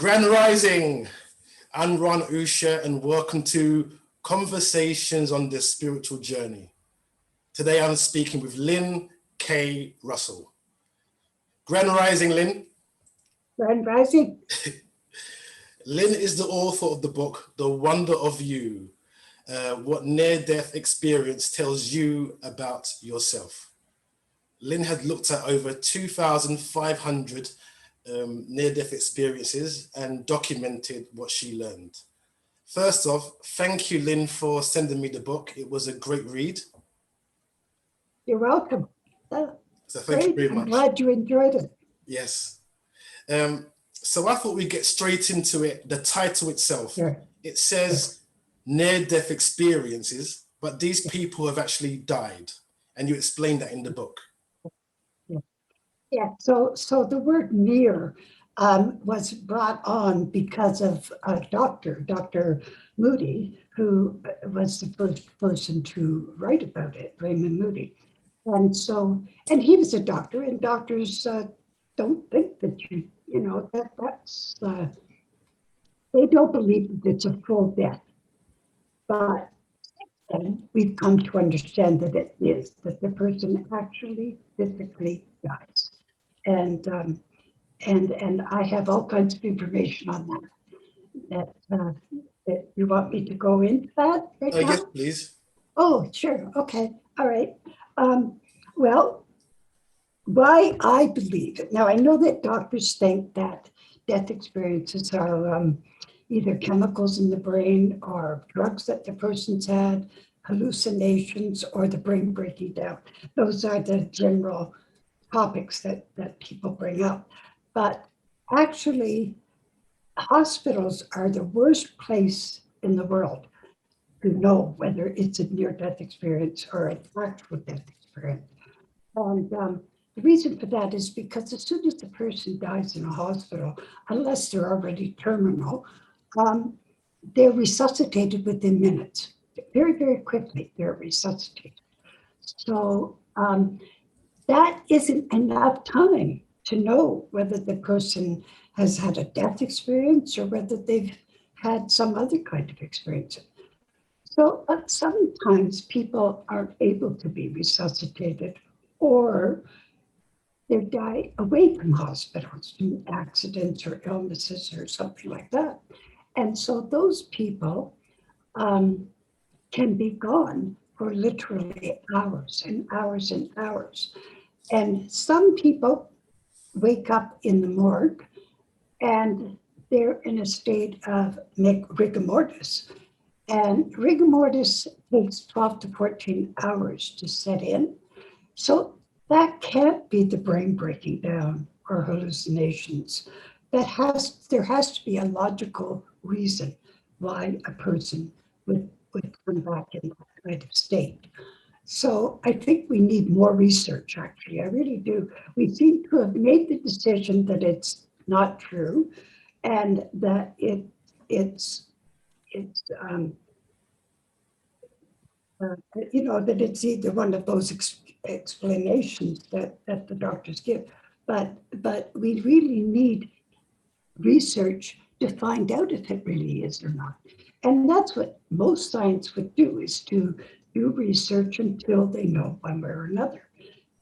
Grand Rising, I'm Ron Usha, and welcome to Conversations on the Spiritual Journey. Today I'm speaking with Lynn K Russell. Grand Rising, Lynn. Grand Rising. Lynn is the author of the book, The Wonder of You, what near-death experience tells you about yourself. Lynn had looked at over 2,500 near-death experiences and documented what she learned. First off, thank you, Lynn, for sending me the book. It was a great read. You're welcome. So thank you very much. I'm glad you enjoyed it. Yes. So I thought we'd get straight into it. The title itself, It says near-death experiences, but these people have actually died. And you explained that in the book. Yeah. So the word near was brought on because of Dr. Moody, who was the first person to write about it, Raymond Moody. And he was a doctor, and doctors don't think that that's they don't believe that it's a full death. But then we've come to understand that it is, that the person actually physically dies. And I have all kinds of information on that. That you want me to go into that right now? Yes, please. Oh, sure. Okay. All right. Well, why I believe it. Now, I know that doctors think that death experiences are either chemicals in the brain or drugs that the person's had, hallucinations, or the brain breaking down. Those are the general topics that people bring up. But actually, hospitals are the worst place in the world to know whether it's a near-death experience or an actual death experience. And the reason for that is because as soon as the person dies in a hospital, unless they're already terminal, they're resuscitated within minutes. Very, very quickly, they're resuscitated. So that isn't enough time to know whether the person has had a death experience or whether they've had some other kind of experience. So sometimes people aren't able to be resuscitated, or they die away from hospitals from accidents or illnesses or something like that. And so those people can be gone for literally hours and hours and hours. And some people wake up in the morgue and they're in a state of rigor mortis. And rigor mortis takes 12 to 14 hours to set in. So that can't be the brain breaking down or hallucinations. There has to be a logical reason why a person would come back in that kind of state. So I think we need more research, actually. I really do. We seem to have made the decision that it's not true and that it's that it's either one of those explanations that the doctors give. But we really need research to find out if it really is or not. And that's what most science would do, is to do research until they know one way or another.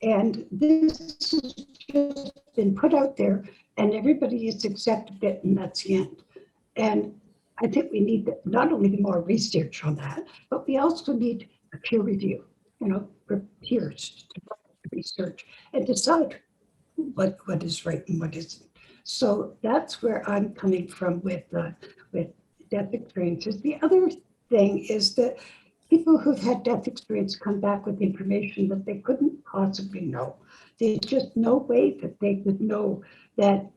And this has just been put out there and everybody has accepted it, and that's the end. And I think we need not only more research on that, but we also need a peer review, for peers to research and decide what is right and what isn't. So that's where I'm coming from with death experiences. The other thing is that people who've had death experience come back with information that they couldn't possibly know. There's just no way that they could know that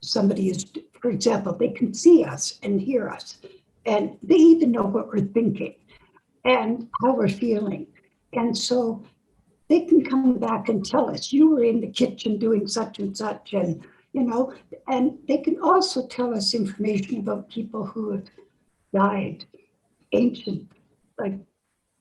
somebody is, for example, they can see us and hear us, and they even know what we're thinking and how we're feeling. And so they can come back and tell us, you were in the kitchen doing such and such, and and they can also tell us information about people who have died, ancient, like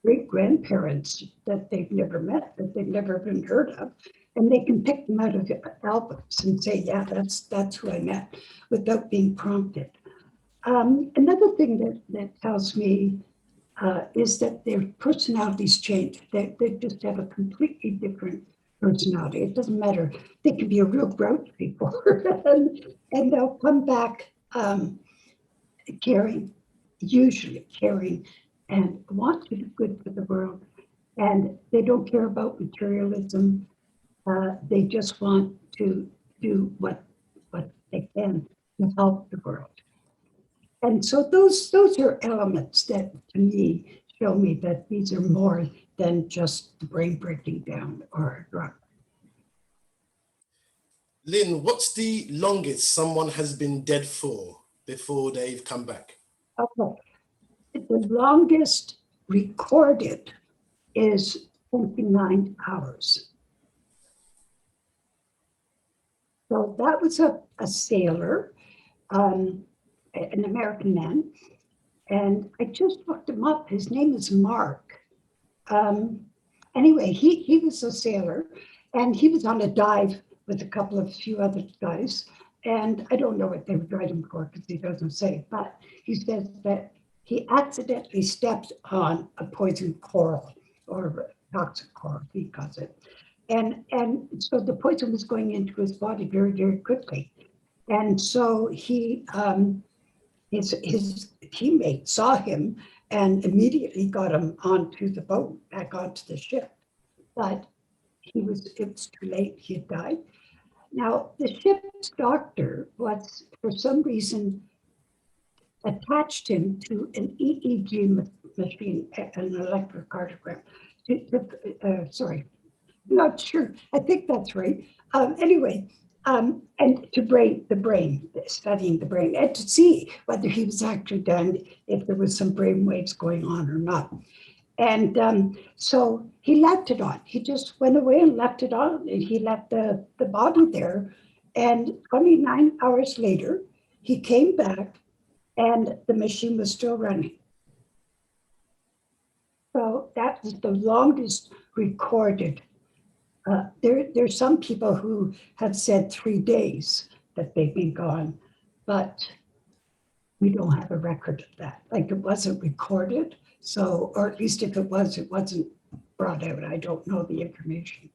great grandparents that they've never met, that they've never been heard of. and they can pick them out of the albums and say, yeah, that's who I met without being prompted. Another thing that tells me is that their personalities change. They just have a completely different personality. It doesn't matter. They can be a real grouch people, and they'll come back caring, usually caring, and want to do good for the world. And they don't care about materialism. They just want to do what they can to help the world. And so those are elements that to me show me that these are more than just the brain breaking down or a drug. Lynn, what's the longest someone has been dead for before they've come back? Okay. The longest recorded is 29 hours. So that was a sailor, an American man, and I just looked him up. His name is Mark. Anyway, he was a sailor, and he was on a dive with a few other guys, and I don't know what they were driving for because he doesn't say, but he says that he accidentally stepped on a poisoned coral or toxic coral, he calls it. And so the poison was going into his body very, very quickly. And so his teammate saw him and immediately got him onto the boat, back onto the ship. But it was too late, he had died. Now, the ship's doctor was, for some reason, attached him to an EEG machine, an electrocardiogram. Sorry, I'm not sure. I think that's right. Anyway, and to studying the brain, and to see whether he was actually done, if there was some brain waves going on or not. And so he left it on. He just went away and left it on, and he left the body there. And 29 hours later, he came back, and the machine was still running. So that was the longest recorded. There's some people who have said 3 days that they've been gone, but we don't have a record of that. Like, it wasn't recorded. So, or at least if it was, it wasn't brought out. I don't know the information.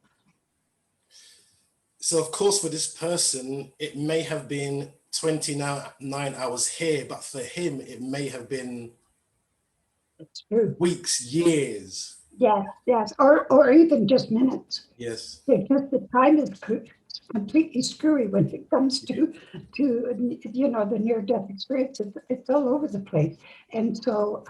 So, of course, for this person, it may have been 29 hours here, but for him, it may have been It's true. weeks, years. Yes, or even just minutes. Yes. Because the time is completely screwy when it comes to the near-death experience. It's all over the place. And so,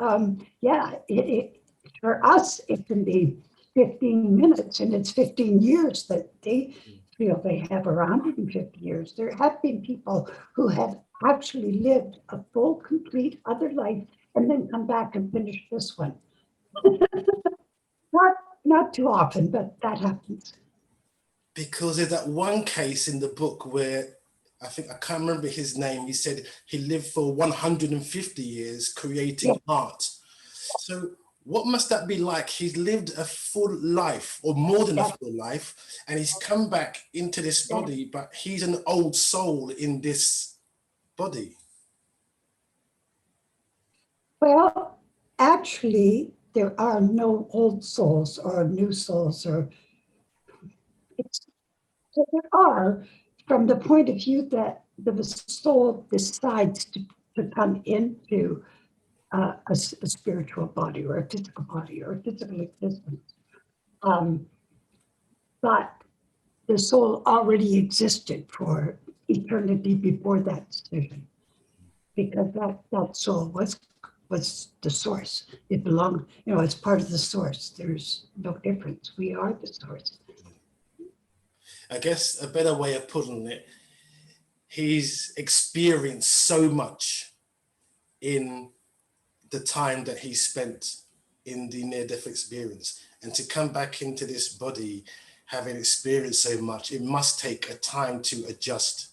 for us, it can be 15 minutes, and it's 15 years that they feel they have, or 150 years. There have been people who have actually lived a full, complete other life and then come back and finish this one. Not too often, but that happens. Because there's that one case in the book where I can't remember his name. He said he lived for 150 years creating art. So what must that be like? He's lived a full life, or more than a full life, and he's come back into this body, but he's an old soul in this body. Well, actually, there are no old souls or new souls, so there are, from the point of view that the soul decides to come into a spiritual body or a physical body or a physical existence. But the soul already existed for eternity before that decision, because that soul was the source. It belonged, it's part of the source. There's no difference. We are the source. I guess a better way of putting it, he's experienced so much in the time that he spent in the near-death experience, and to come back into this body, having experienced so much, it must take a time to adjust.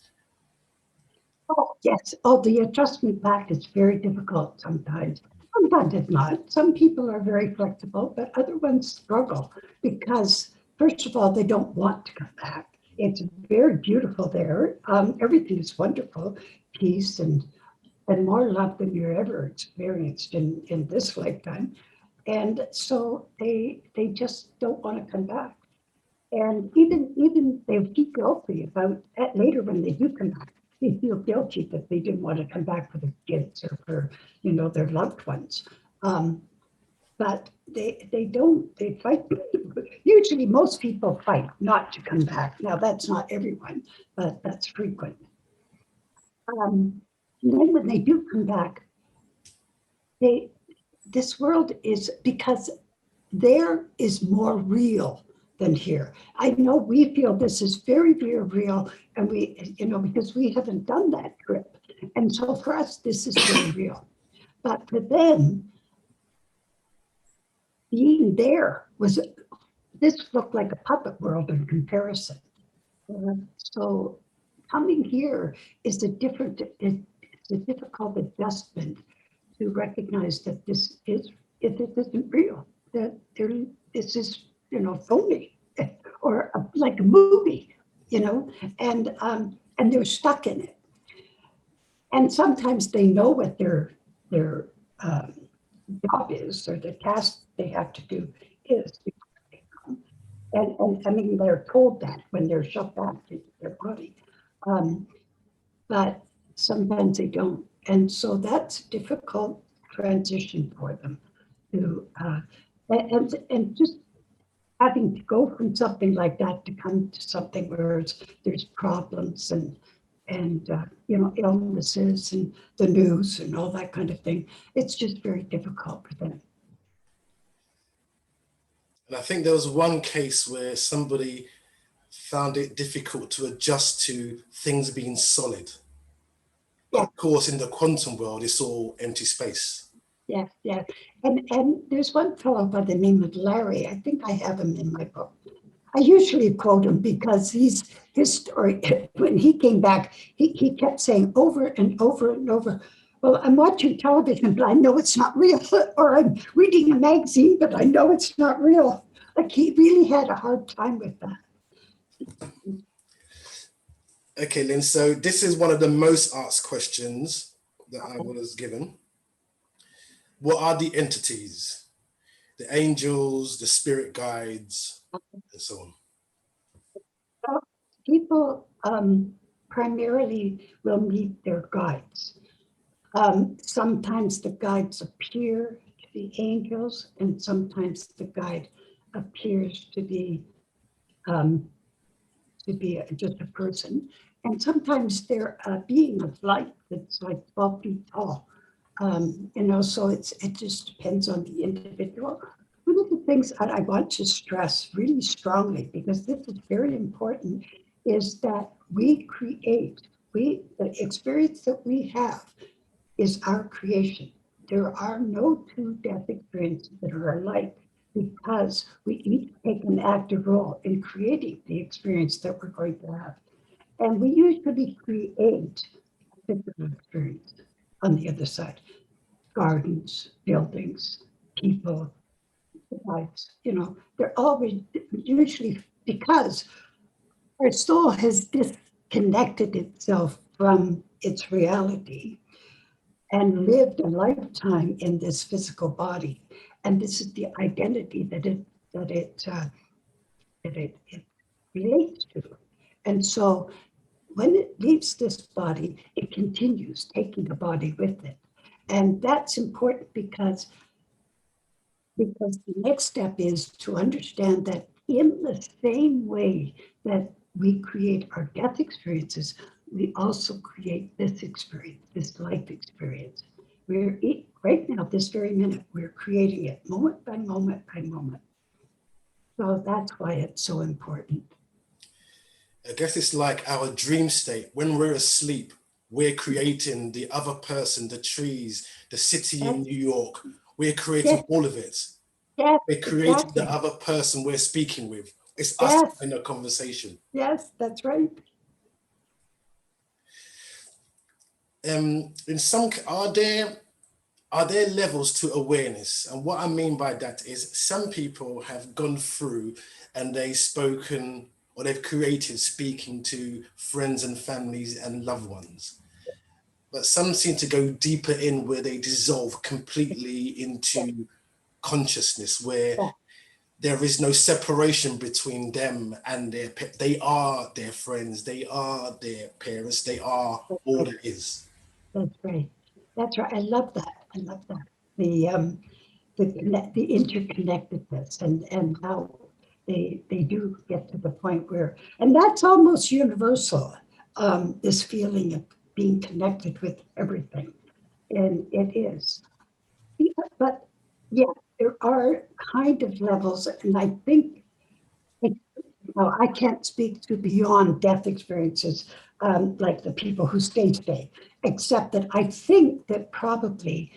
Oh, yes. Oh, the adjustment back is very difficult sometimes. Sometimes it's not. Some people are very flexible, but other ones struggle because first of all, they don't want to come back. It's very beautiful there. Everything is wonderful, peace and more love than you're ever experienced in this lifetime. And so they just don't want to come back. And even they feel guilty about that later when they do come back. They feel guilty that they didn't want to come back for their kids or for their loved ones. But they don't, they fight. Usually most people fight not to come back. Now that's not everyone, but that's frequent. And then when they do come back, this world is, because there is more real than here. I know we feel this is very, very real, and because we haven't done that trip. And so for us, this is very real. But for them, being there this looked like a puppet world in comparison. So coming here is it's a difficult adjustment to recognize that this isn't real, that this is, phony, or like a movie, and they're stuck in it. And sometimes they know what their job is, or the task they have to do is. And I mean, they're told that when they're shut back into their body. But sometimes they don't. And so that's a difficult transition for them to, and just having to go from something like that to come to something where there's problems and illnesses and the news and all that kind of thing. It's just very difficult for them. And I think there was one case where somebody found it difficult to adjust to things being solid. But of course, in the quantum world, it's all empty space. Yeah. And there's one fellow by the name of Larry. I think I have him in my book. I usually quote him because his story, when he came back, he kept saying over and over and over, well, I'm watching television, but I know it's not real. Or I'm reading a magazine, but I know it's not real. Like, he really had a hard time with that. Okay, Lynn, so this is one of the most asked questions that I was given. What are the entities? The angels, the spirit guides, and so on. Well, people primarily will meet their guides. Sometimes the guides appear to be angels, and sometimes the guide appears to be just a person. And sometimes they're a being of light that's like 12 feet tall. So it just depends on the individual. One of the things that I want to stress really strongly, because this is very important, is that the experience that we have is our creation. There are no two death experiences that are alike, because we each take an active role in creating the experience that we're going to have. And we usually create a physical experience on the other side. Gardens, buildings, people, lives, they're always usually, because our soul has disconnected itself from its reality and lived a lifetime in this physical body. And this is the identity that it relates to. And so when it leaves this body, it continues taking the body with it. And that's important because the next step is to understand that in the same way that we create our death experiences, we also create this experience, this life experience. Right now, this very minute, we're creating it moment by moment by moment. So that's why it's so important. I guess it's like our dream state. When we're asleep, we're creating the other person, the trees, the city in New York. We're creating all of it. Yes, we're creating exactly. the other person we're speaking with. It's us in a conversation. Yes, that's right. Are there are there levels to awareness? And what I mean by that is some people have gone through and they've spoken or they've created speaking to friends and families and loved ones. But some seem to go deeper in where they dissolve completely into consciousness, where Yeah, there is no separation between them and they are their friends, they are their parents, they are that's all right. there is. That's right. That's right. I love that. I love that. The interconnectedness and how they do get to the point where, and that's almost universal, this feeling of being connected with everything. And it is. Yeah, but yeah, there are kind of levels, and I think, well, I can't speak to beyond death experiences, like the people who stay, except that I think that probably,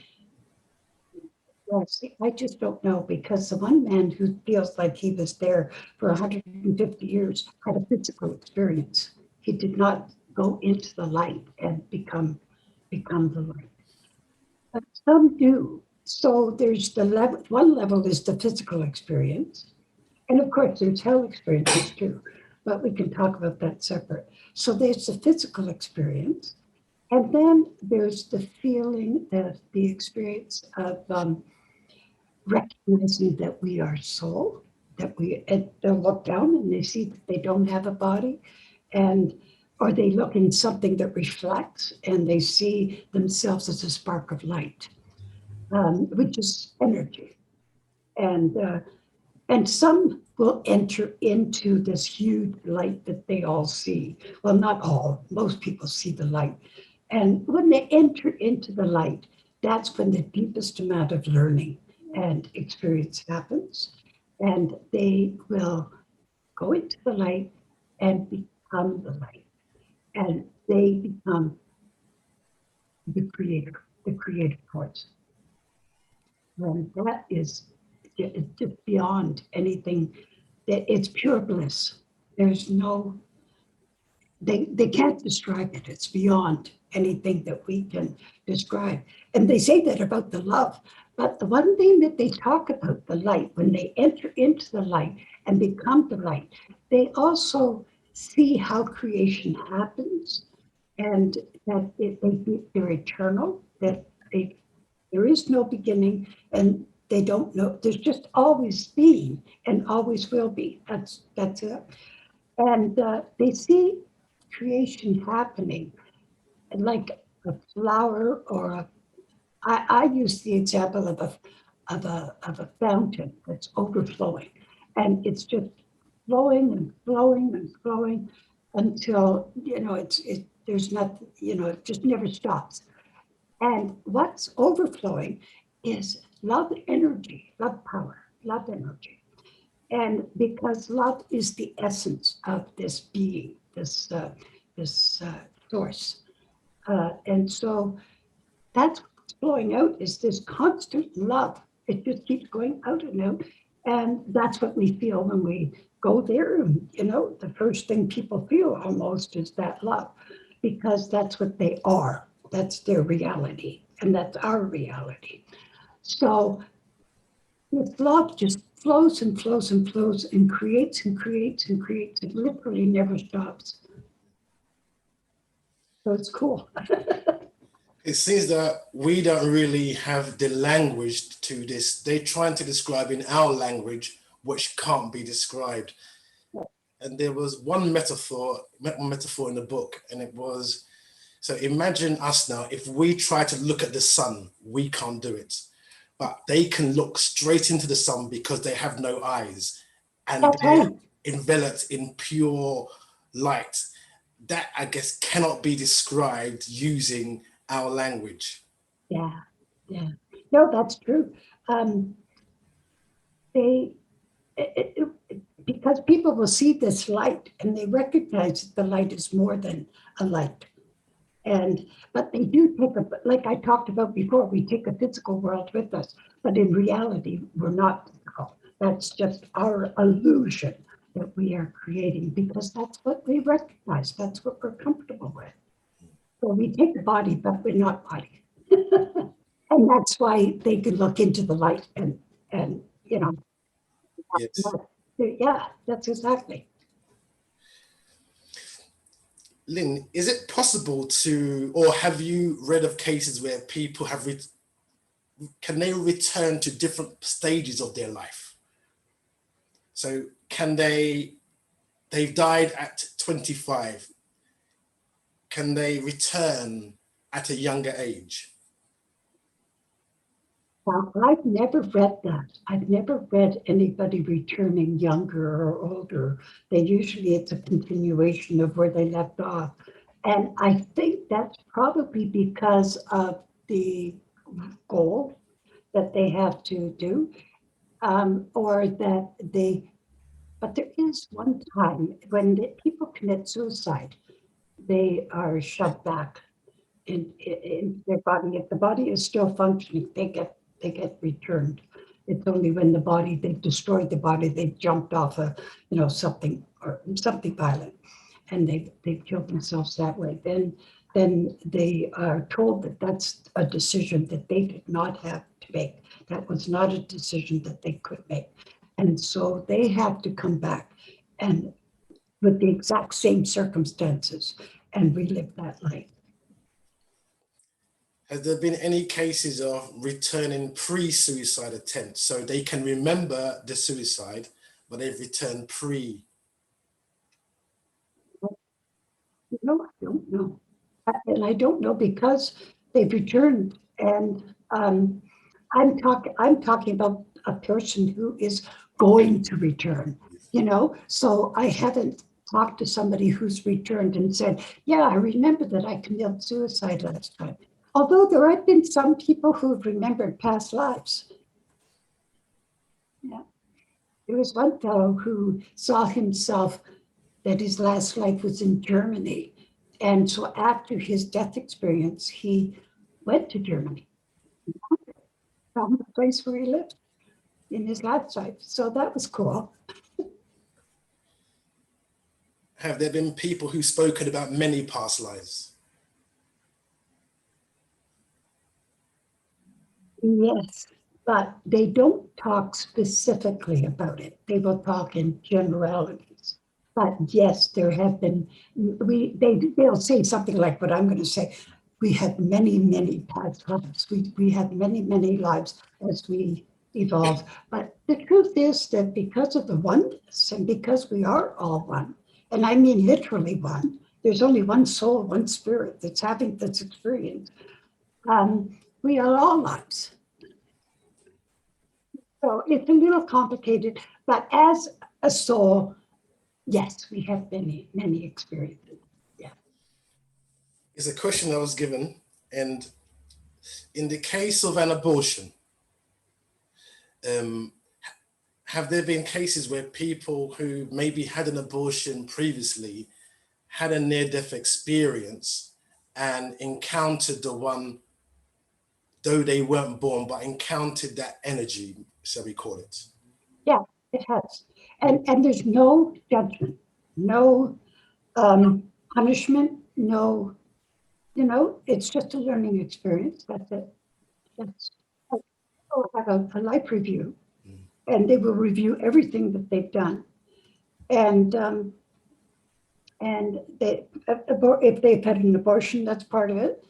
yes, I just don't know, because the one man who feels like he was there for 150 years had a physical experience. He did not go into the light and become the light. But some do. So there's the level, one level is the physical experience. And of course, there's hell experiences too, but we can talk about that separate. So there's the physical experience, and then there's the feeling, the experience of recognizing that we are soul, that and they'll look down and they see that they don't have a body, and or they look in something that reflects and they see themselves as a spark of light, which is energy. And and some will enter into this huge light that they all see. Well, not all, most people see the light. And when they enter into the light, that's when the deepest amount of learning and experience happens. And they will go into the light and become the light. And they become the creative force. And that is just beyond anything. It's pure bliss. There's no, they can't describe it. It's beyond anything that we can describe. And they say that about the love. But the one thing that they talk about, the light, when they enter into the light and become the light, they also see how creation happens, and that they're eternal, that they, there is no beginning, and they don't know. There's just always been and always will be. That's it. And they see creation happening like a flower or a. I use the example of a fountain that's overflowing, and it's just flowing and flowing and flowing until there's nothing, it just never stops. And what's overflowing is love energy, love power, love energy. And because love is the essence of this being, this source. And so that's what's flowing out, is this constant love. It just keeps going out and out. And that's what we feel when we go there. And, the first thing people feel almost is that love, because that's what they are. That's their reality. And that's our reality. So this love just flows and flows and flows and creates and creates and creates. It literally never stops. So it's cool. It seems that we don't really have the language to this. They're trying to describe in our language which can't be described. And there was one metaphor in the book, and it was, so imagine us now, if we try to look at the sun, we can't do it. But they can look straight into the sun because they have no eyes and That's they're right. enveloped in pure light. That, I guess, cannot be described using our language. Yeah. Yeah. No, that's true. Um, they because people will see this light and they recognize that the light is more than a light. And but they do take a, like I talked about before, we take a physical world with us, but in reality we're not physical. That's just our illusion that we are creating, because that's what we recognize, that's what we're comfortable with. So we take the body, but we're not body. And that's why they could look into the light and you know, Yes. yeah, that's exactly. Lynn, is it possible to, or have you read of cases where people have, can they return to different stages of their life? So can they've died at 25, can they return at a younger age? Well, I've never read that. I've never read anybody returning younger or older. They usually it's a continuation of where they left off. And I think that's probably because of the goal that they have to do, or that they, but there is one time when people commit suicide, they are shoved back in their body. If the body is still functioning, they get returned. It's only when the body, they've destroyed the body, they've jumped off a, something or something violent, and they've killed themselves that way. Then they are told that that's a decision that they did not have to make. That was not a decision that they could make. And so they have to come back and with the exact same circumstances and relive that life. Has there been any cases of returning pre-suicide attempts? So they can remember the suicide, but they've returned pre. No, I don't know. And I don't know because they've returned. And I'm talking about a person who is going to return, So I haven't talked to somebody who's returned and said, yeah, I remember that I committed suicide last time. Although there have been some people who've remembered past lives. Yeah. There was one fellow who saw himself that his last life was in Germany. And so after his death experience, he went to Germany, found the place where he lived in his last life. So that was cool. Have there been people who've spoken about many past lives? Yes, but they don't talk specifically about it. They will talk in generalities. But yes, there have been, they'll say something like what I'm going to say. We had many, many past lives. We had many, many lives as we evolve. But the truth is that because of the oneness and because we are all one, and I mean literally one, there's only one soul, one spirit that's having this experience. We are all lives. So it's a little complicated, but as a soul, yes, we have many, many experiences. Yeah. It's a question I was given, and in the case of an abortion, have there been cases where people who maybe had an abortion previously had a near-death experience and encountered the one, though they weren't born, but encountered that energy, shall we call it? Yeah, it has. And there's no judgment, no punishment, no, it's just a learning experience. That's it. That's, oh, have a life review, and they will review everything that they've done. And they, if they've had an abortion, that's part of it.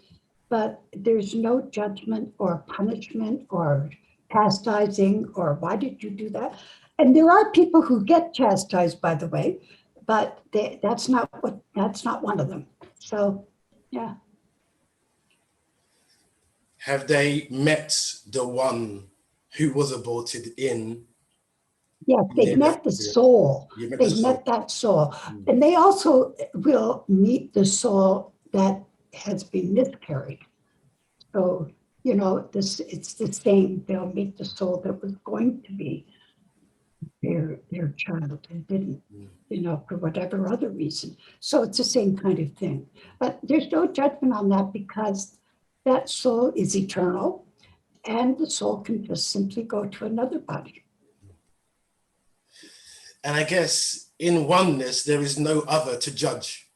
But there's no judgment or punishment or chastising or why did you do that? And there are people who get chastised, by the way, but that's not one of them. So, yeah. Have they met the one who was aborted in? Yes, they've met the soul. They've met that soul. And they also will meet the soul that has been miscarried. So, it's the same. They'll meet the soul that was going to be their child and didn't, for whatever other reason. So it's the same kind of thing. But there's no judgment on that because that soul is eternal and the soul can just simply go to another body. And I guess in oneness, there is no other to judge.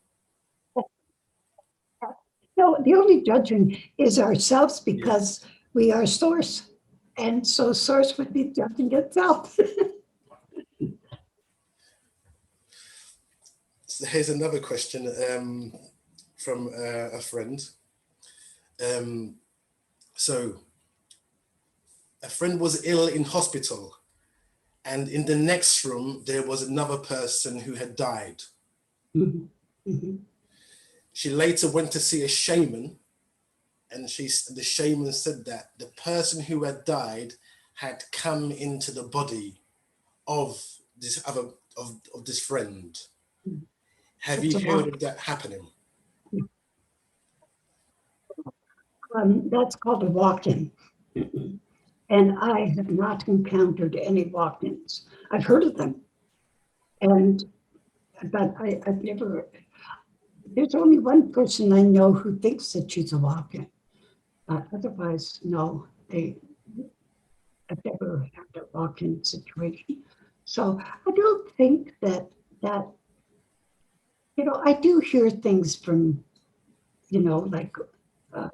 No, the only judging is ourselves because we are source. And so source would be judging itself. So here's another question from a friend. So a friend was ill in hospital, and in the next room, there was another person who had died. Mhm. Mhm. She later went to see a shaman, and the shaman said that the person who had died had come into the body of this other of this friend. Have It's you a heard walk. of that happening? That's called a walk-in. And I have not encountered any walk-ins. I've heard of them, and but I've never. There's only one person I know who thinks that she's a walk-in. Otherwise, no, I've never had a walk-in situation. So I don't think that I do hear things from like uh,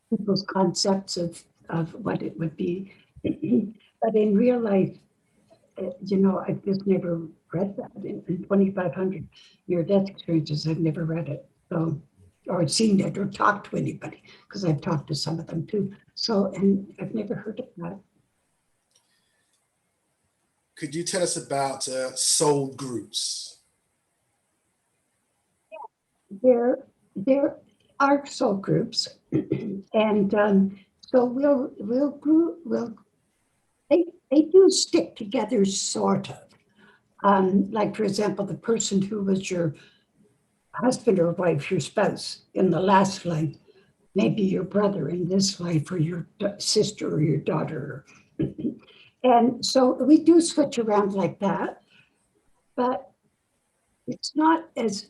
people's concepts of what it would be, but in real life, I've just never read that in 2,500 near-death experiences. I've never read it, so or seen it or talked to anybody because I've talked to some of them too. So, and I've never heard of that. Could you tell us about soul groups? There are soul groups, and so they do stick together sort of. Like for example, the person who was your husband or wife, your spouse in the last life, maybe your brother in this life, or your sister or your daughter. And so we do switch around like that, but it's not as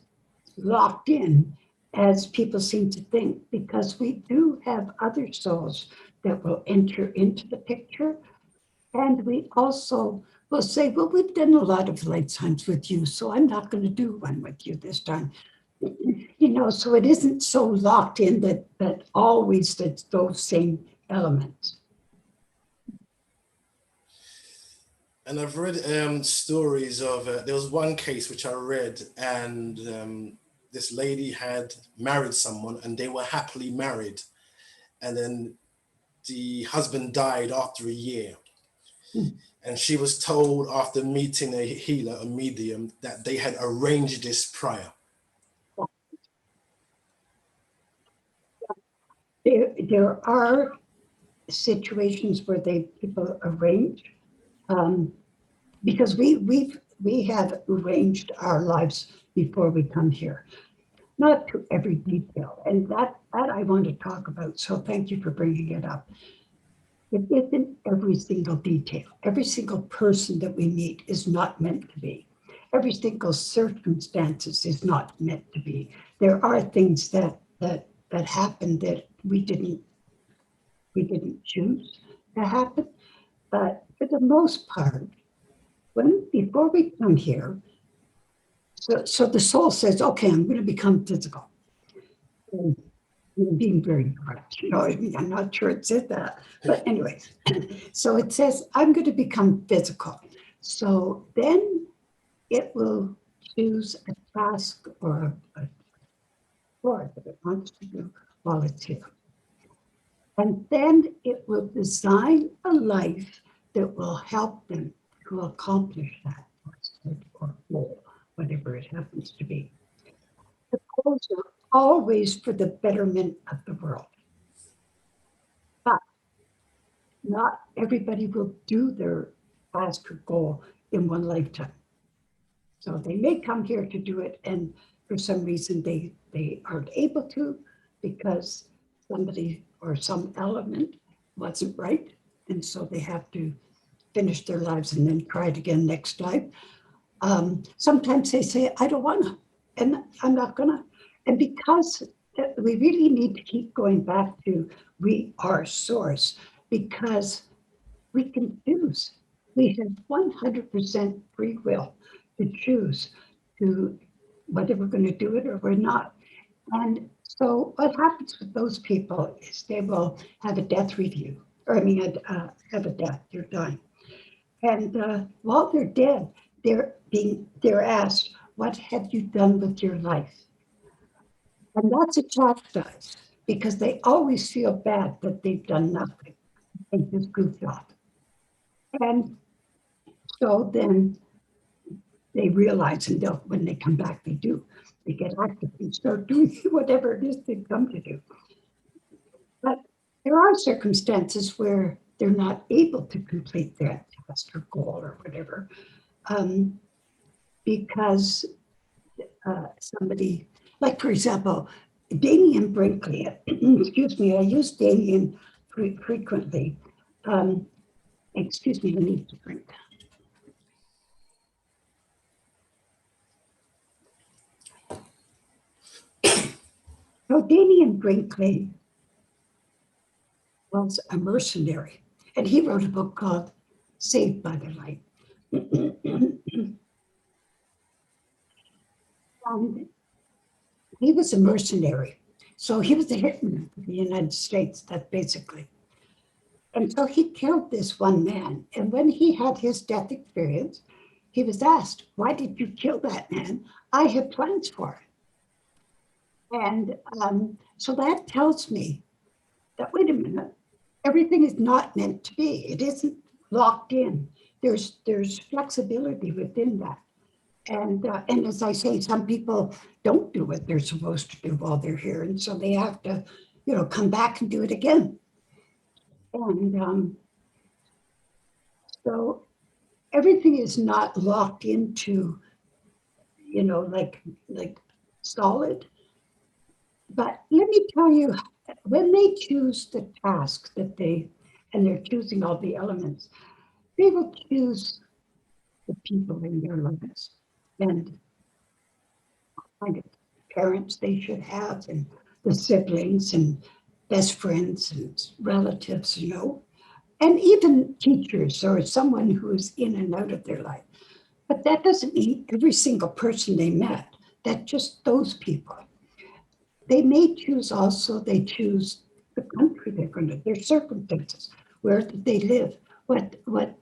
locked in as people seem to think, because we do have other souls that will enter into the picture. And we also will say, well, we've done a lot of lifetimes with you, so I'm not going to do one with you this time. So it isn't so locked in that always it's those same elements. And I've read stories of, there was one case which I read, and this lady had married someone and they were happily married. And then the husband died after a year. Mm. And she was told after meeting a healer, a medium, that they had arranged this prior. There are situations where people arrange, because we have arranged our lives before we come here, not to every detail, and that I want to talk about. So thank you for bringing it up. It isn't every single detail. Every single person that we meet is not meant to be. Every single circumstances is not meant to be. There are things that happen that we didn't choose to happen. But for the most part, before we come here, so the soul says, okay, I'm going to become physical. And being very correct, I'm not sure it said that, but anyway, so it says, I'm going to become physical. So then it will choose a task or a chore that it wants to do while it's here. And then it will design a life that will help them to accomplish that or goal, whatever it happens to be. The goals are always for the betterment of the world. But not everybody will do their task or goal in one lifetime. So they may come here to do it, and for some reason they aren't able to because somebody or some element wasn't right. And so they have to finish their lives and then try it again next life. Sometimes they say, I don't want to, and I'm not going to. And because we really need to keep going back to we are source, because we can choose. We have 100% free will to choose to whether we're going to do it or we're not. And so what happens with those people is they will have a death review. or I mean, have a death, they're dying. And while they're dead, they're asked, what have you done with your life? And that's a chastise because they always feel bad that they've done nothing. They just goofed off. And so then they realize, and when they come back, they do. They get active and start doing whatever it is they've come to do. But there are circumstances where they're not able to complete their task or goal or whatever, because somebody, like for example, Damien Brinkley, excuse me, I use Damien frequently. Excuse me, I need to drink. So Damien Brinkley was a mercenary, and he wrote a book called Saved by the Light. And he was a mercenary. So he was a hitman for the United States, that basically. And so he killed this one man. And when he had his death experience, he was asked, why did you kill that man? I had plans for it. And so that tells me that, wait a minute, everything is not meant to be. It isn't locked in. There's flexibility within that. And as I say, some people don't do what they're supposed to do while they're here. And so they have to, come back and do it again. And so everything is not locked into, like solid. But let me tell you, when they choose the task and they're choosing all the elements, they will choose the people in their lives and kind of parents they should have, and the siblings and best friends and relatives, and even teachers or someone who's in and out of their life. But that doesn't mean every single person they met, that just those people. They may choose also, they choose the country they're going to, their circumstances, where did they live, what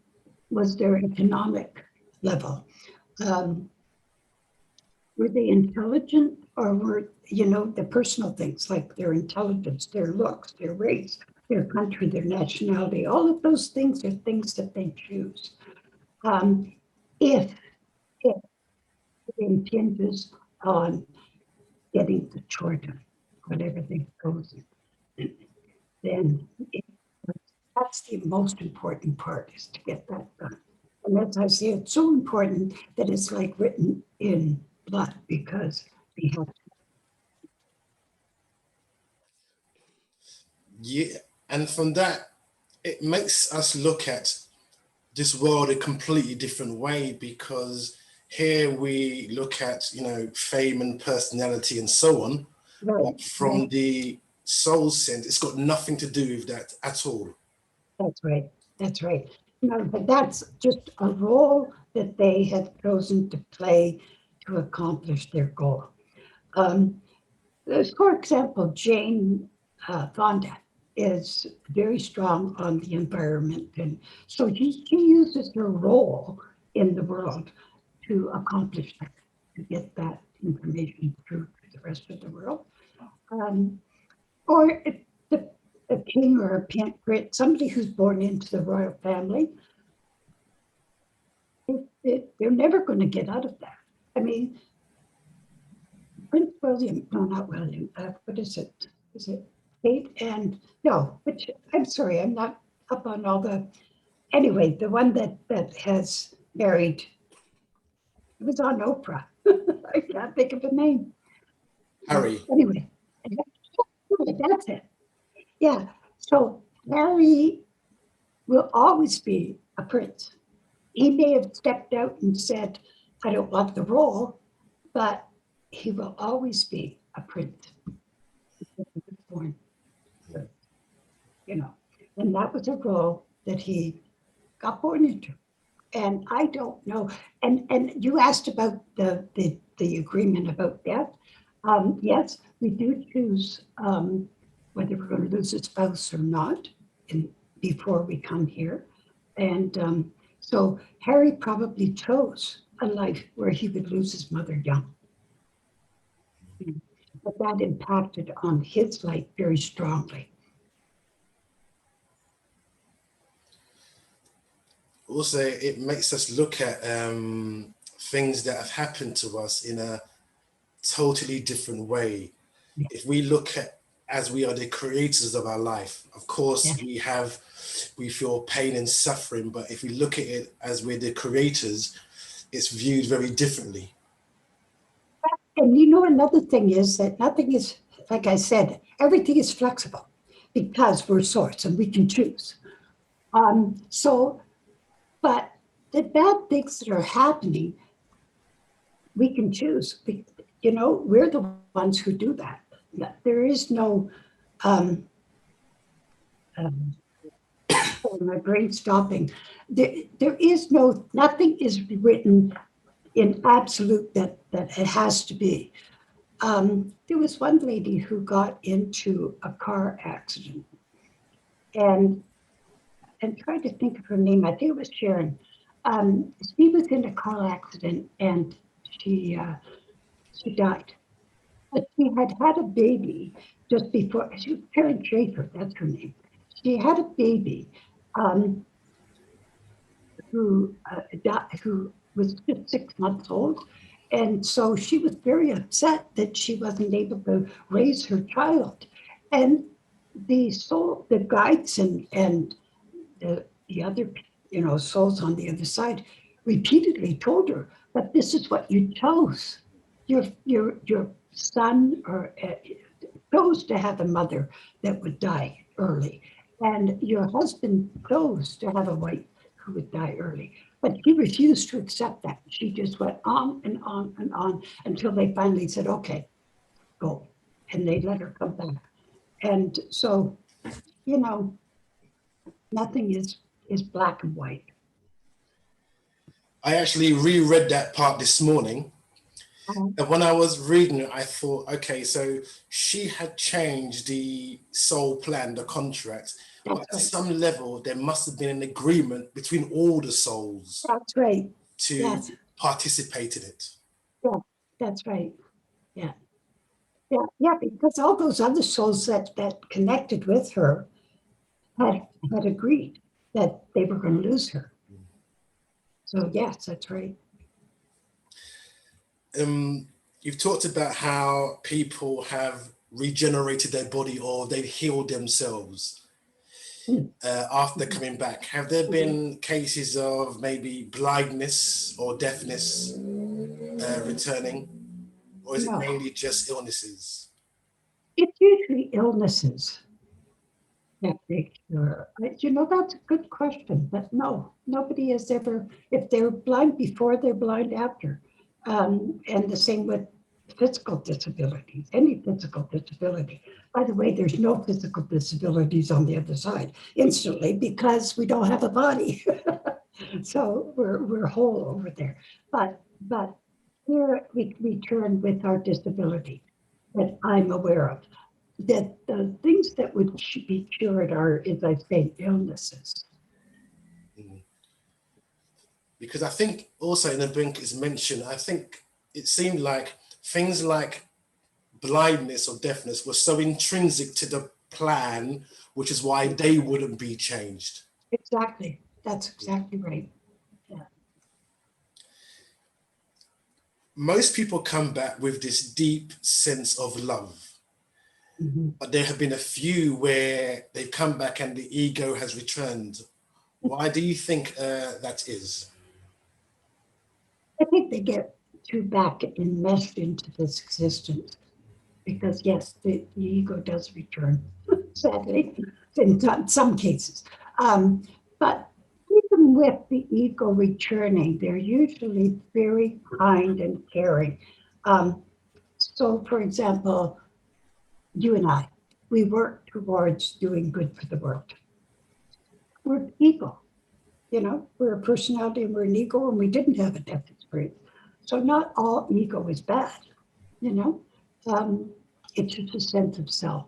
was their economic level. Were they intelligent, or were, the personal things like their intelligence, their looks, their race, their country, their nationality, all of those things are things that they choose. If it impinges on getting the chore done, whatever they goes in, then that's the most important part, is to get that done. And as I say, it's so important that it's like written in blood, because we have to. Yeah, and from that, it makes us look at this world a completely different way, because here we look at, fame and personality and so on, Right, but from right. the soul sense, it's got nothing to do with that at all. That's right. That's right. No, but that's just a role that they have chosen to play to accomplish their goal. Um, for example, Jane Fonda is very strong on the environment. And so she uses her role in the world to accomplish that, to get that information through to the rest of the world. Um, or if a king or a somebody who's born into the royal family, they're never going to get out of that. I mean, Prince William, no, not William, what is it? Is it Kate and, no, which, I'm sorry, I'm not up on all the, anyway, the one that has married, it was on Oprah. I can't think of the name. Harry. Anyway, that's it. Yeah, so Harry will always be a prince. He may have stepped out and said, I don't want the role, but he will always be a prince. Born, and that was a role that he got born into. And I don't know. And you asked about the agreement about death. Yes, we do choose whether we're going to lose a spouse or not in before we come here. And so Harry probably chose a life where he would lose his mother young. But that impacted on his life very strongly. Also, it makes us look at things that have happened to us in a totally different way. Yeah. If we look at as we are the creators of our life, of course Yeah. we feel pain and suffering, but if we look at it as we're the creators, it's viewed very differently. And you know, another thing is that nothing is, like I said, everything is flexible because we're source and we can choose. So, but the bad things that are happening, we can choose. You know, we're the ones who do that. There is no, um, um, oh, my brain stopping. There is no, nothing is written in absolute that it has to be. There was one lady who got into a car accident, and I'm trying to think of her name. I think it was Sharon. She was in a car accident and she uh, she died. But she had had a baby just before. She was Karen Schaefer. That's her name. She had a baby um, who was just 6 months old. And so she was very upset that she wasn't able to raise her child. And the guides and the other, souls on the other side repeatedly told her, but this is what you chose. Your son or chose to have a mother that would die early, and your husband chose to have a wife who would die early. But she refused to accept that. She just went on and on and on until they finally said, "Okay, go," and they let her come back. And so, you know, nothing is black and white. I actually reread that part this morning. Um, And when I was reading it, I thought, okay, so she had changed the soul plan, the contract, but that's at right. some level, there must have been an agreement between all the souls That's right. to Yes. participate in it. Yeah. That's right. Yeah. Yeah. Yeah. Because all those other souls that connected with her had agreed that they were going to lose her. So yes, that's right. Um, you've talked about how people have regenerated their body or they've healed themselves Mm. after coming back. Have there been cases of maybe blindness or deafness returning, or is it No, mainly just illnesses? it's usually illnesses that make sure. That's a good question, but no, nobody has ever, if they're blind before, they're blind after. And the same with physical disabilities, any physical disability. By the way, there's no physical disabilities on the other side instantly because we don't have a body. So we're whole over there. But here we return with our disability that I'm aware of, that the things that would be cured are, as I say, illnesses. Mm. Because I think also in the book is mentioned, I think it seemed like things like blindness or deafness were so intrinsic to the plan, which is why they wouldn't be changed. Exactly. That's exactly right. Yeah. Most people come back with this deep sense of love, Mhm. but there have been a few where they've come back and the ego has returned. Why do you think that is? I think they get too back enmeshed into this existence because, yes, the ego does return, sadly, in some cases. But even with the ego returning, they're usually very kind and caring. Um, so, for example, you and I, we work towards doing good for the world. We're ego, we're a personality and we're an ego, and we didn't have a death experience. So, not all ego is bad, you know. Um, it's just a sense of self.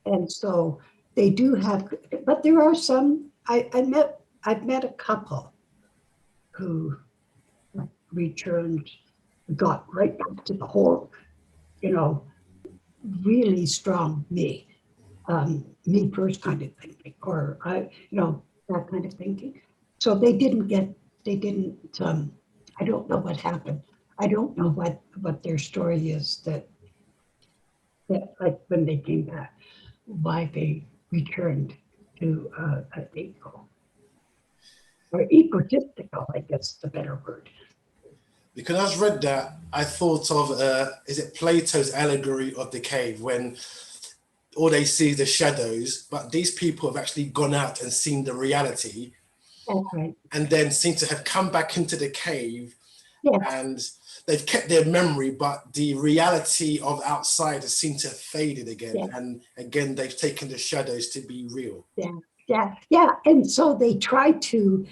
And so they do have, but there are some, I've met a couple who returned, got right back to the whole, you know, really strong me first kind of thinking, or that kind of thinking. So they didn't, I don't know what happened. I don't know what their story is that like when they came back, why they returned to an eco, or egotistical, I guess is the better word. Because I read that, I thought of, is it Plato's allegory of the cave, when all they see is the shadows, but these people have actually gone out and seen the reality, That's right. and then seem to have come back into the cave, Yes, and they've kept their memory, but the reality of outside has seemed to have faded again. yes, And again, they've taken the shadows to be real. yeah, yeah, yeah. And so they try to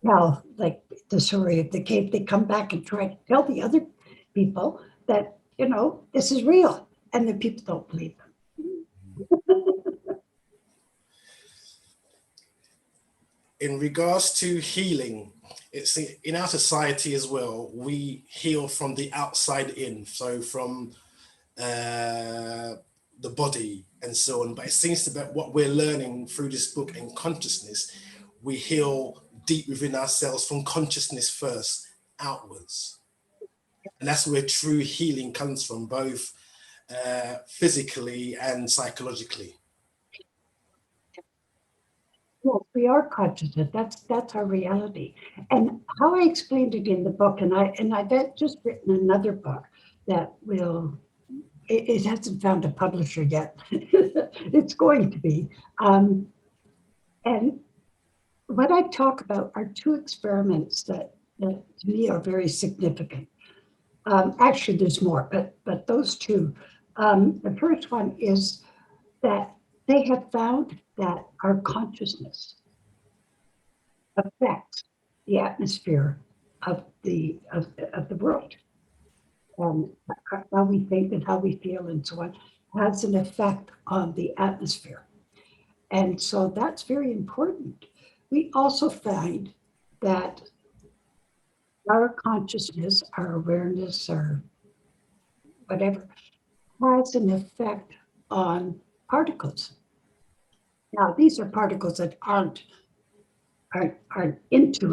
tell, like the story of the cave, they come back and try to tell the other people that, this is real. And the people don't believe them. In regards to healing, it's in our society as well, we heal from the outside in, so from the body and so on. But it seems to be what we're learning through this book and consciousness, we heal deep within ourselves from consciousness first, outwards. And that's where true healing comes from, both physically and psychologically. Yes, we are consciousness. That's our reality. And how I explained it in the book, and I've just written another book that will. It hasn't found a publisher yet. It's going to be. And what I talk about are two experiments that to me are very significant. Actually, there's more, but those two. The first one is that they have found that our consciousness affects the atmosphere of the world. How we think and how we feel and so on has an effect on the atmosphere. And so that's very important. We also find that our consciousness, our awareness, or whatever, has an effect on particles. Now, these are particles that aren't into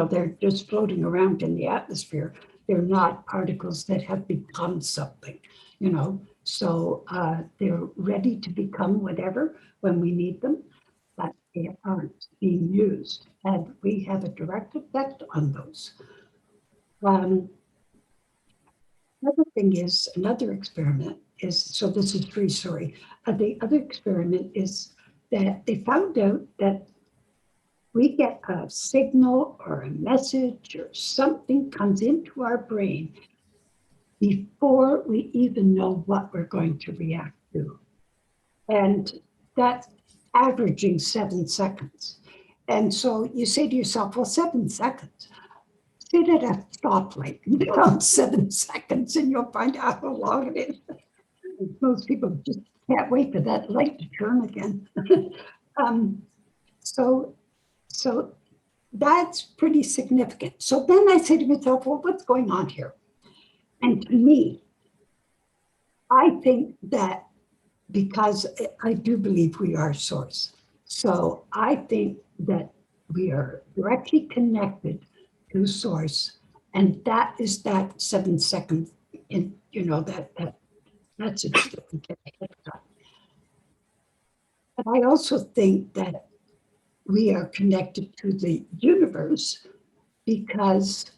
they're just floating around in the atmosphere. They're not particles that have become something, So they're ready to become whatever when we need them, but they aren't being used. And we have a direct effect on those. Another experiment is, so this is free, sorry. The other experiment is that they found out that we get a signal or a message or something comes into our brain before we even know what we're going to react to. And that's averaging 7 seconds. And so you say to yourself, well, 7 seconds. Sit at a stoplight and count 7 seconds and you'll find out how long it is. Most people just can't wait for that light to turn again. So that's pretty significant. So then I say to myself, well, what's going on here? And to me, I think that because I do believe we are source. So I think that we are directly connected to source. And that is that 7 seconds in, that message that we get ahead of time. But I also think that we are connected to the universe because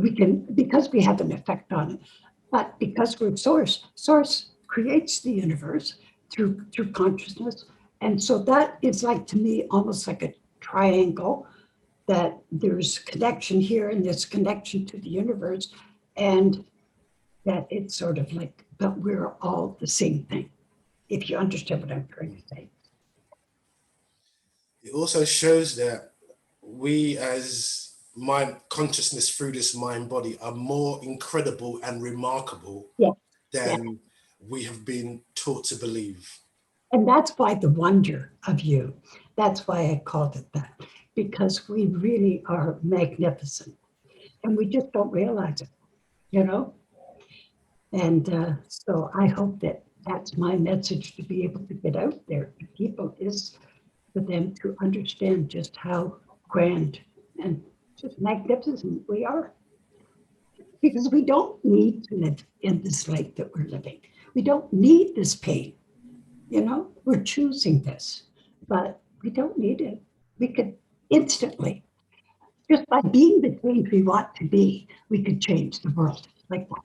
because we have an effect on it, but because we're source creates the universe through consciousness. And so that is, like, to me, almost like a triangle, that there's connection here and there's connection to the universe, and that it's sort of like, but we're all the same thing, if you understand what I'm trying to say. It also shows that we, as mind consciousness through this mind body, are more incredible and remarkable Yeah, yeah, than we have been taught to believe. And that's why the wonder of you, that's why I called it that, because we really are magnificent and we just don't realize it, you know? And so I hope that that's my message to be able to get out there to people, is for them to understand just how grand and just magnificent we are. Because we don't need to live in this life that we're living. We don't need this pain. You know, we're choosing this, but we don't need it. We could instantly, just by being the change we want to be, we could change the world like that.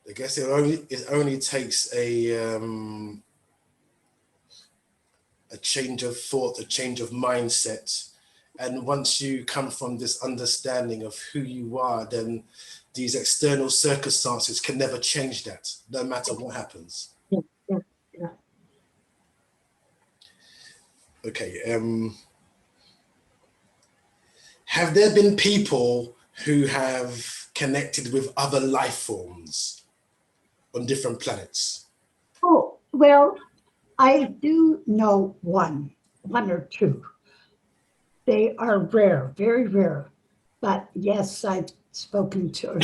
I guess it only takes a change of thought, a change of mindset. And once you come from this understanding of who you are, then these external circumstances can never change that, no matter what happens. Yeah, yeah, yeah. Okay. Have there been people who have connected with other life forms on different planets? Oh, well, I do know one or two. They are rare, very rare. But yes, I've spoken to a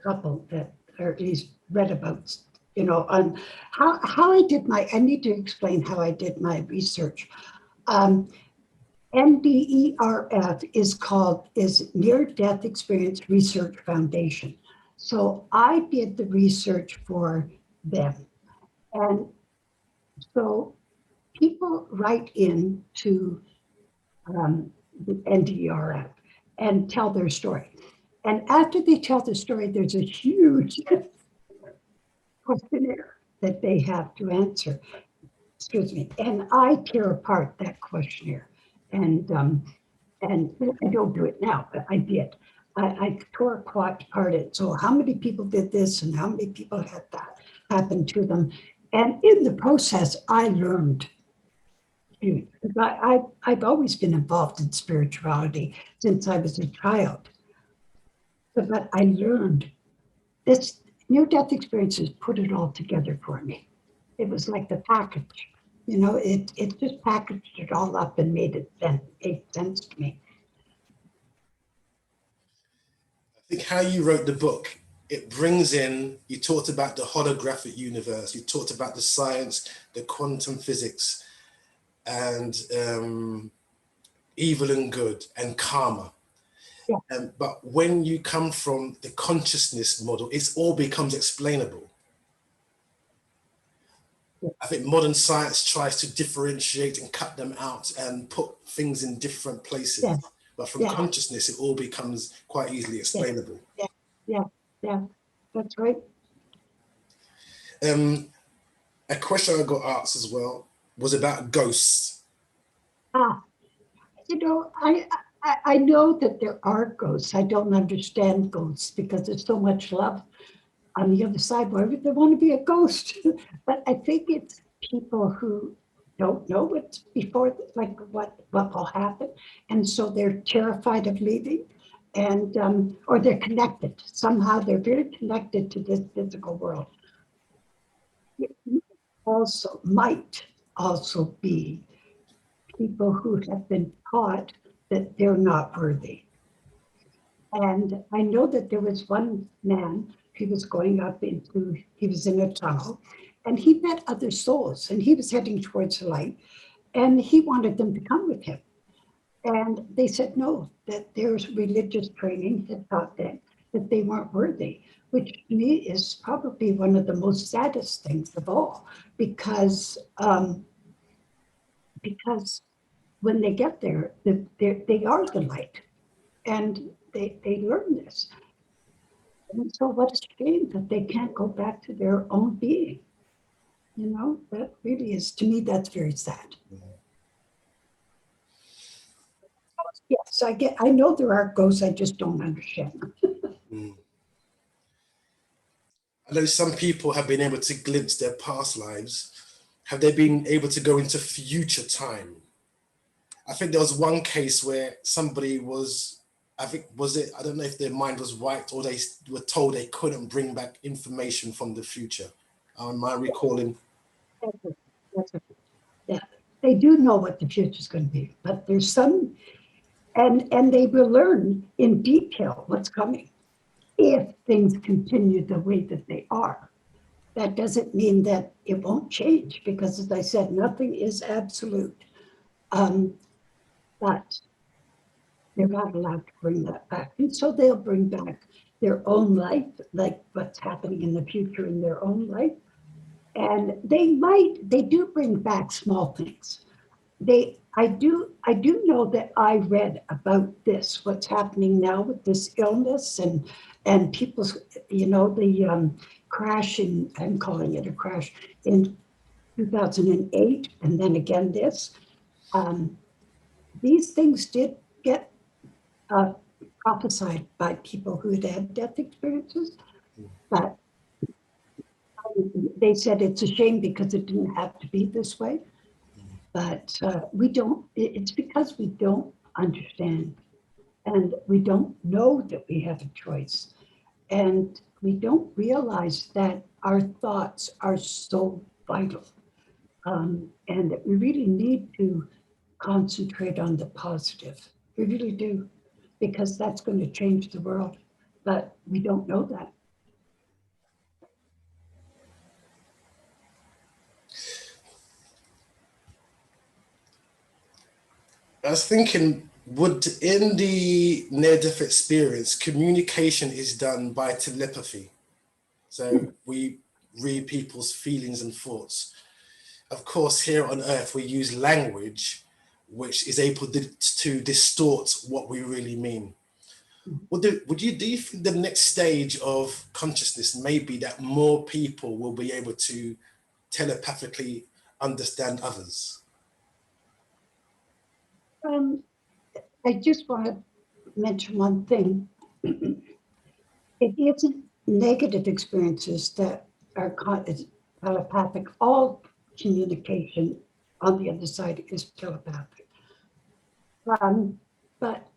couple that, or at least read about, on how I need to explain how I did my research. Um, NDERF is Near Death Experience Research Foundation. So I did the research for them. And so people write in to the NDERF and tell their story. And after they tell the story, there's a huge questionnaire that they have to answer. Excuse me. And I tear apart that questionnaire. And I don't do it now, but I did. I tore apart it. So how many people did this and how many people had that happen to them? And in the process, I learned. I've always been involved in spirituality since I was a child. But I learned this near-death experiences put it all together for me. It was like the package, it just packaged it all up and made sense to me. I think how you wrote the book, it brings in, you talked about the holographic universe, you talked about the science, the quantum physics, and evil and good, and karma. Yeah. But when you come from the consciousness model, it all becomes explainable. Yeah. I think modern science tries to differentiate and cut them out and put things in different places. Yeah. But from Yeah. consciousness, it all becomes quite easily explainable. Yeah, that's right. A question I got asked as well was about ghosts. Ah, I know that there are ghosts. I don't understand ghosts because there's so much love on the other side. Why would they want to be a ghost? But I think it's people who don't know what's before, like what will happen, and so they're terrified of leaving, and or they're connected somehow. They're very connected to this physical world. It might also be people who have been taught that they're not worthy. And I know that there was one man, he was in a tunnel, and he met other souls, and he was heading towards the light, and he wanted them to come with him. And they said no, that their religious training had taught them that they weren't worthy, which to me is probably one of the most saddest things of all, because when they get there, they are the light, and they learn this. And so what a shame that they can't go back to their own being. That really is, to me, that's very sad. Yes, I know there are ghosts, I just don't understand them. I know some people have been able to glimpse their past lives. Have they been able to go into future time? I think there was one case where somebody was I think, I don't know if their mind was wiped or they were told they couldn't bring back information from the future. Am I recalling? That's it. That's it. Yeah, they do know what the future is going to be, but there's some, and they will learn in detail what's coming if things continue the way that they are. That doesn't mean that it won't change because, as I said, nothing is absolute. Um, but they're not allowed to bring that back. And so they'll bring back their own life, like what's happening in the future in their own life. And they do bring back small things. I do know that I read about this, what's happening now with this illness and people's, the crash in, I'm calling it a crash, in 2008, and then again this. Um, these things did get uh, prophesied by people who had had death experiences, but they said it's a shame because it didn't have to be this way. But we don't, it's because we don't understand and we don't know that we have a choice. And we don't realize that our thoughts are so vital, and that we really need to concentrate on the positive. We really do, because that's going to change the world. But we don't know that. I was thinking, would in the near-death experience, communication is done by telepathy. So we read people's feelings and thoughts. Of course, here on Earth, we use language which is able to distort what we really mean. Do you think the next stage of consciousness may be that more people will be able to telepathically understand others? I just want to mention one thing. It isn't negative experiences that are telepathic. All communication on the other side is telepathic. But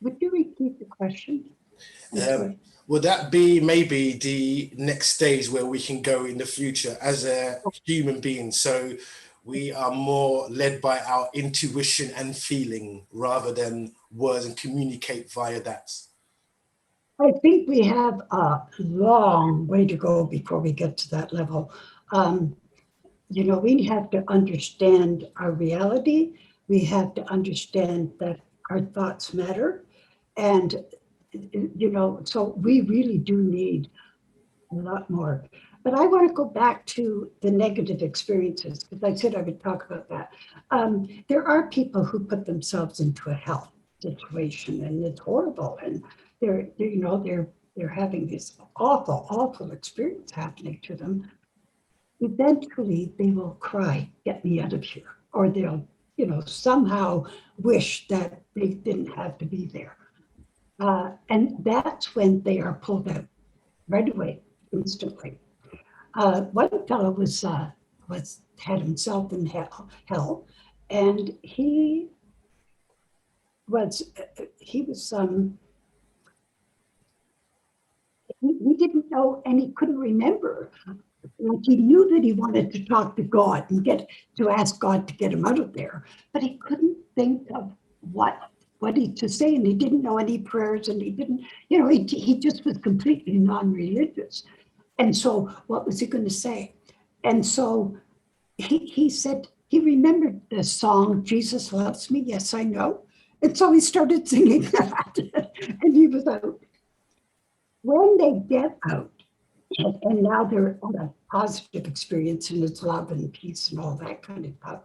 would you repeat the question? I'm sorry. Would that be maybe the next stage where we can go in the future as a human being? So we are more led by our intuition and feeling rather than words and communicate via that. I think we have a long way to go before we get to that level. Um, we have to understand our reality. We have to understand that our thoughts matter. And, so we really do need a lot more. But I want to go back to the negative experiences because I said I would talk about that. There are people who put themselves into a health situation, and it's horrible, and they're having this awful experience happening to them. Eventually, they will cry, "Get me out of here," or they'll, somehow wish that they didn't have to be there, and that's when they are pulled out right away, instantly. One fellow had himself in hell, and was he didn't know and he couldn't remember. Like he knew that he wanted to talk to God and to ask God to get him out of there, but he couldn't think of what he to say, and he didn't know any prayers, and he didn't, he just was completely non-religious. And so what was he going to say? And so he said he remembered the song, "Jesus Loves Me, Yes, I Know." And so he started singing that, and he was out. When they get out, and now they're on a positive experience and it's love and peace and all that kind of stuff,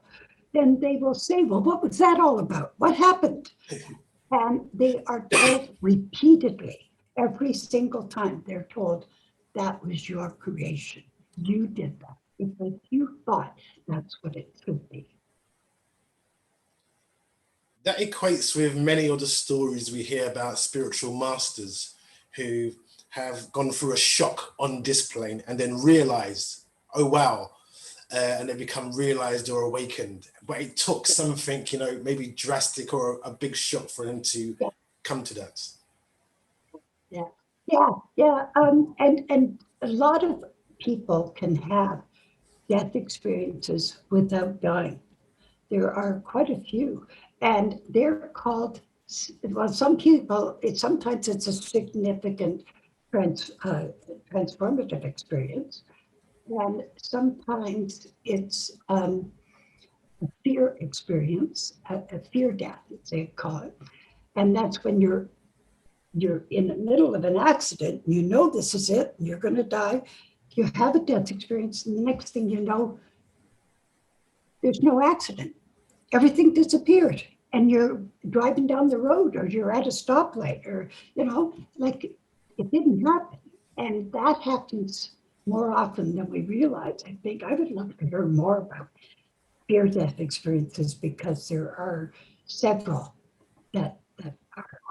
then they will say, "Well, what was that all about? What happened?" And they are told repeatedly, every single time they're told, "That was your creation. You did that because you thought that's what it should be." That equates with many of the stories we hear about spiritual masters who have gone through a shock on this plane and then realized, oh wow, and they become realized or awakened. But it took something, maybe drastic or a big shock for them to come to that? Yeah. And a lot of people can have death experiences without dying. There are quite a few, and they're called, well, some people, sometimes it's a significant transformative experience, and sometimes it's a fear experience, a fear death, as they call it. And that's when you're in the middle of an accident, you know this is it, you're going to die. You have a death experience, and the next thing you know, there's no accident. Everything disappeared, and you're driving down the road, or you're at a stoplight, or like it didn't happen. And that happens more often than we realize. I think I would love to hear more about near-death experiences, because there are several that are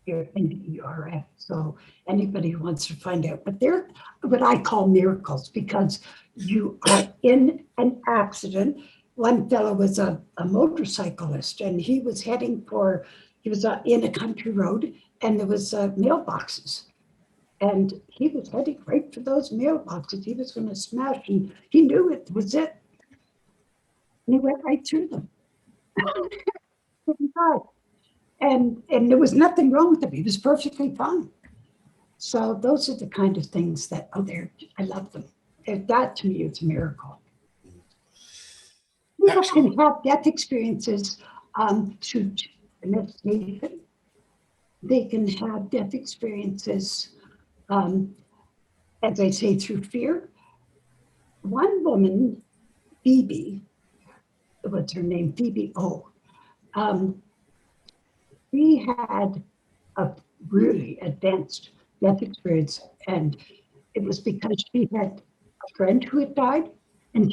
here in the ERF. So anybody who wants to find out, but they're what I call miracles, because you are in an accident. One fellow was a motorcyclist, and he was in a country road, and there was mailboxes. And he was heading right for those mailboxes. He was going to smash, and he knew it was it. And he went right through them. And there was nothing wrong with him. He was perfectly fine. So those are the kind of things that, I love them. That to me is a miracle. People can have death experiences through meditation. They can have death experiences, as I say, through fear. One woman, Phoebe, what's her name? Phoebe O. She had a really advanced death experience, and it was because she had a friend who had died, and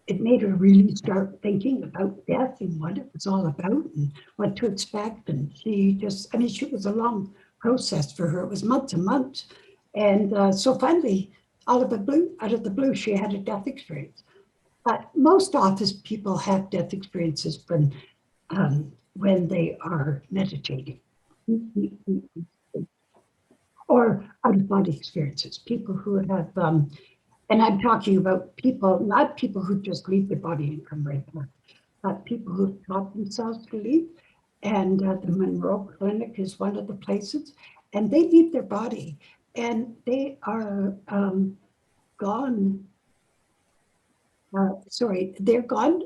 it made her really start thinking about death and what it was all about and what to expect. And she was a long process for her. It was months and months. And so finally, out of the blue, she had a death experience. But most office people have death experiences when they are meditating. Or out-of-body experiences, people who have, and I'm talking about people, not people who just leave the body and come right back, but people who taught themselves to leave. And the Monroe Clinic is one of the places, and they leave their body, and they are gone. They're gone,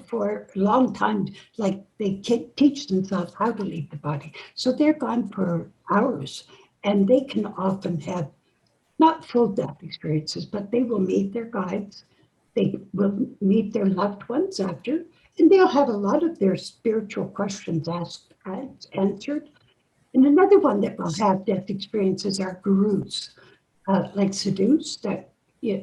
for a long time. Like they can't teach themselves how to leave the body, so they're gone for hours, and they can often have not full death experiences, but they will meet their guides. They will meet their loved ones after, and they'll have a lot of their spiritual questions answered. And another one that will have death experiences are gurus, like sadhus,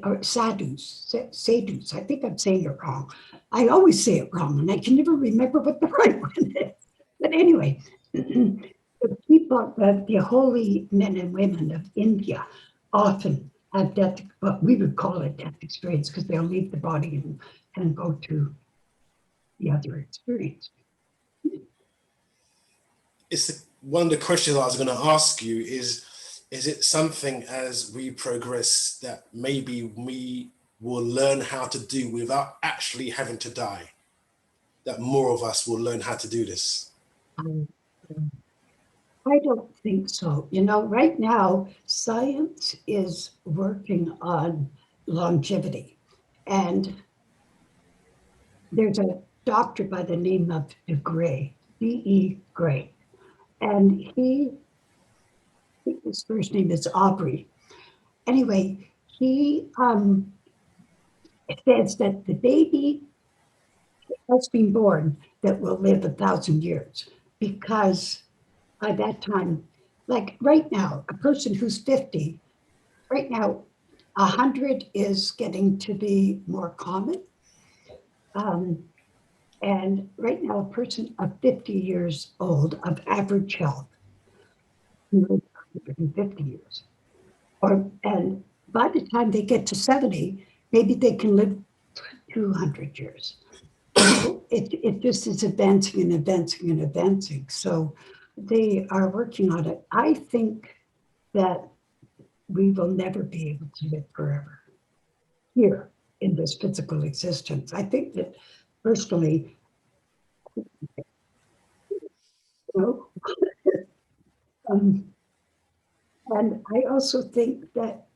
or sadhus. I think I'm saying it wrong. I always say it wrong, and I can never remember what the right one is. But anyway, the people, the holy men and women of India often have death, what we would call a death experience, because they'll leave the body and go to the other experience. It's one of the questions I was going to ask you is it something as we progress that maybe we will learn how to do without actually having to die? That more of us will learn how to do this? I don't think so. Right now, science is working on longevity. And there's a doctor by the name of Gray, D.E. Gray. And his first name is Aubrey. Anyway, he says that the baby has been born that will live 1,000 years, because by that time, like right now, a person who's 50, right now, 100 is getting to be more common. And right now, a person of 50 years old of average health can live 150 years. And by the time they get to 70, maybe they can live 200 years. It just is advancing and advancing and advancing. So they are working on it. I think that we will never be able to live forever here in this physical existence. I think that personally, you know, um, and I also think that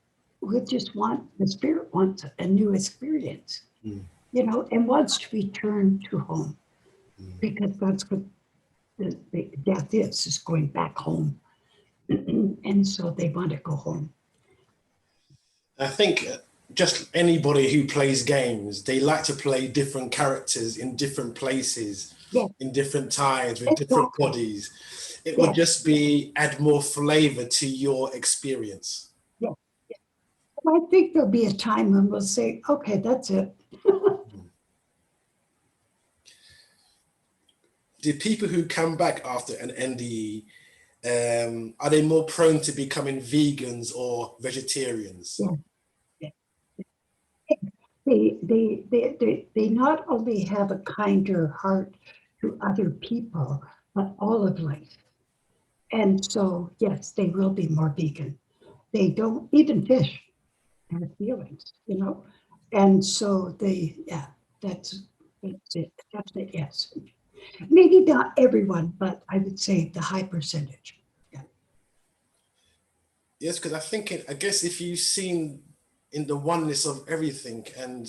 we just want, the spirit wants a new experience, Mm, and wants to return to home, mm. because that's what the death is going back home. And so they want to go home. I think just anybody who plays games, they like to play different characters in different places, Yeah, in different times, with different exactly. bodies. It would Yeah, just be add more flavor to your experience. yeah. I think there'll be a time when we'll say, okay, that's it. Do people who come back after an NDE, are they more prone to becoming vegans or vegetarians? Yeah. They not only have a kinder heart to other people, but all of life. And so, yes, they will be more vegan. They don't, even fish have feelings. And so yeah, that's, that's it. That's it, yes. Maybe not everyone, but I would say the high percentage. Yeah. Yes, because I guess if you've seen in the oneness of everything and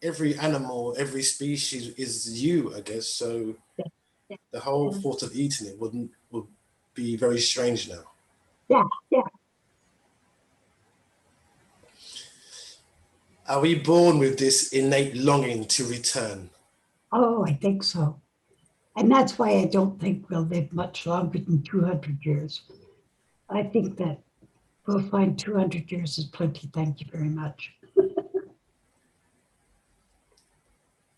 every animal, every species is you, I guess. So Yeah. the whole thought of eating it would be very strange now. Yeah. Yeah. Are we born with this innate longing to return? Oh, I think so. And that's why I don't think we'll live much longer than 200 years. I think that we'll find 200 years is plenty. Thank you very much.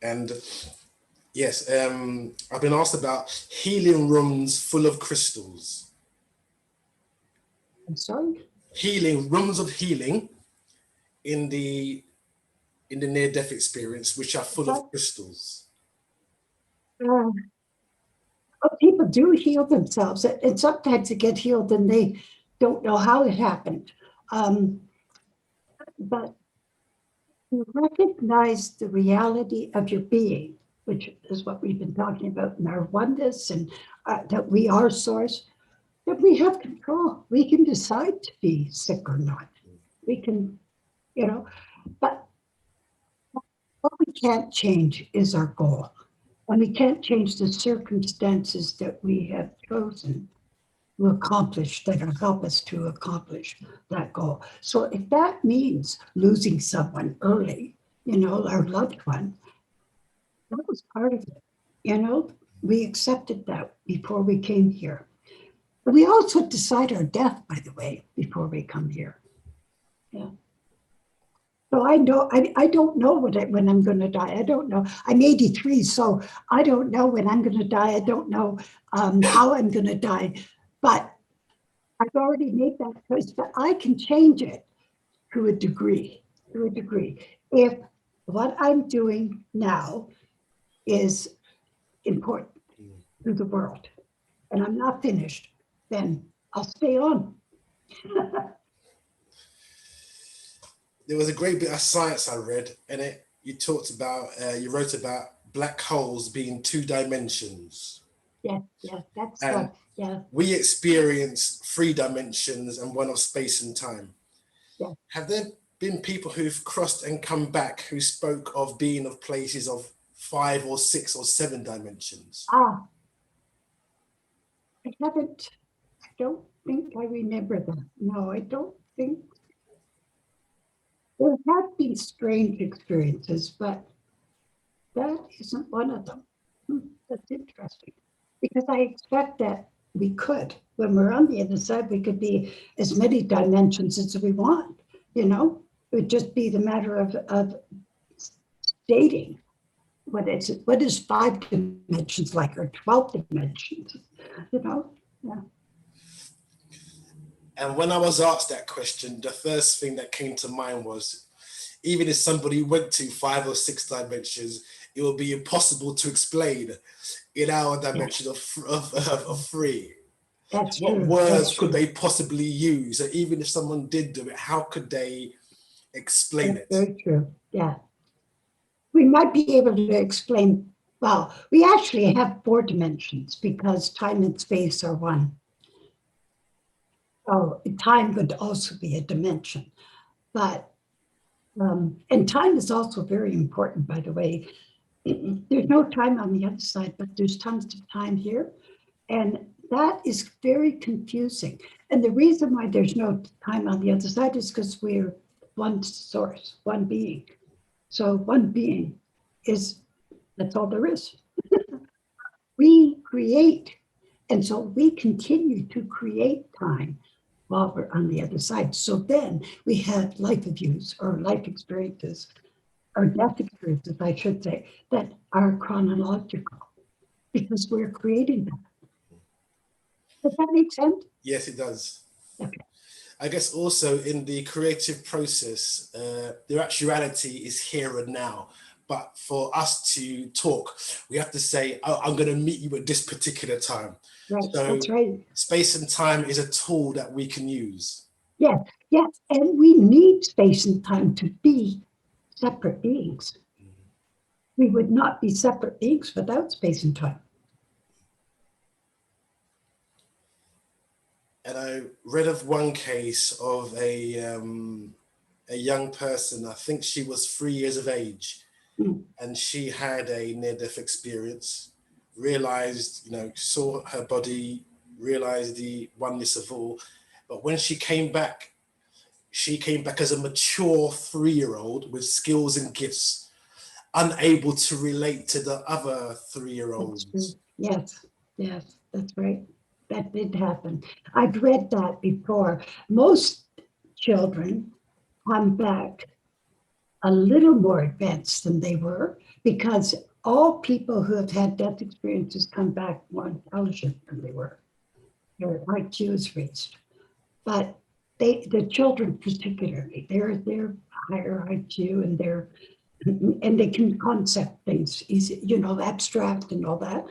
And yes, I've been asked about healing rooms full of crystals. I'm sorry. Healing rooms of healing in the near-death experience, which are full of But, crystals. uh, but people do heal themselves, and sometimes they get healed and they don't know how it happened. Um, but you recognize the reality of your being, which is what we've been talking about in our oneness, and that we are source, that we have control. We can decide to be sick or not. We can, you know, but what we can't change is our goal. And we can't change the circumstances that we have chosen to accomplish, that will help us to accomplish that goal. So if that means losing someone early, our loved one, that was part of it. We accepted that before we came here. But we also decide our death, by the way, before we come here. Yeah. So I don't know when I'm going to die. I don't know. I'm 83, so I don't know when I'm going to die. I don't know how I'm going to die, but I've already made that choice. But I can change it to a degree. To a degree, if what I'm doing now is important to the world, and I'm not finished, then I'll stay on. There was a great bit of science I read, and you wrote about black holes being two dimensions, Yeah, yeah, that's and yeah, we experience three dimensions and one of space and time. yeah. Have there been people who've crossed and come back who spoke of being of places of 5 or 6 or 7 dimensions? Ah, I haven't. I don't think I remember that. No, I don't think. There have been strange experiences, but that isn't one of them. That's interesting. Because I expect that we could, when we're on the other side, we could be as many dimensions as we want, you know? It would just be the matter of stating what is 5 dimensions like, or 12 dimensions, you know? Yeah. And when I was asked that question, the first thing that came to mind was, even if somebody went to 5 or 6 dimensions, it would be impossible to explain in our Yeah. dimension of three. That's What true. That's words could true. they possibly use? So even if someone did do it, how could they explain That's it? very true. Yeah. We might be able to explain, well, we actually have four dimensions because time and space are one. Oh, time could also be a dimension, but and time is also very important, by the way. There's no time on the other side, but there's tons of time here. And that is very confusing. And the reason why there's no time on the other side is because we're one source, one being. So one being is, that's all there is. We create. And so we continue to create time while we're on the other side. So then we have life events or life experiences or death experiences, I should say, that are chronological because we're creating them. Does that make sense? Yes, it does. Okay. I guess also in the creative process, the actuality is here and now. But for us to talk, we have to say, oh, I'm going to meet you at this particular time. Right. So That's right. space and time is a tool that we can use. Yes. Yes. And we need space and time to be separate beings. We would not be separate beings without space and time. And I read of one case of a young person. I think she was 3 years of age, and she had a near-death experience. Realized, saw her body, realized the oneness of all. But when she came back as a mature 3-year-old with skills and gifts, unable to relate to the other That's true. 3-year-olds. Yes. Yes. That's right. That did happen. I've read that before. Most children come back a little more advanced than they were because all people who have had death experiences come back more intelligent than they were. Their IQ is raised. But the children particularly, they're higher IQ and they can concept things easy, abstract and all that.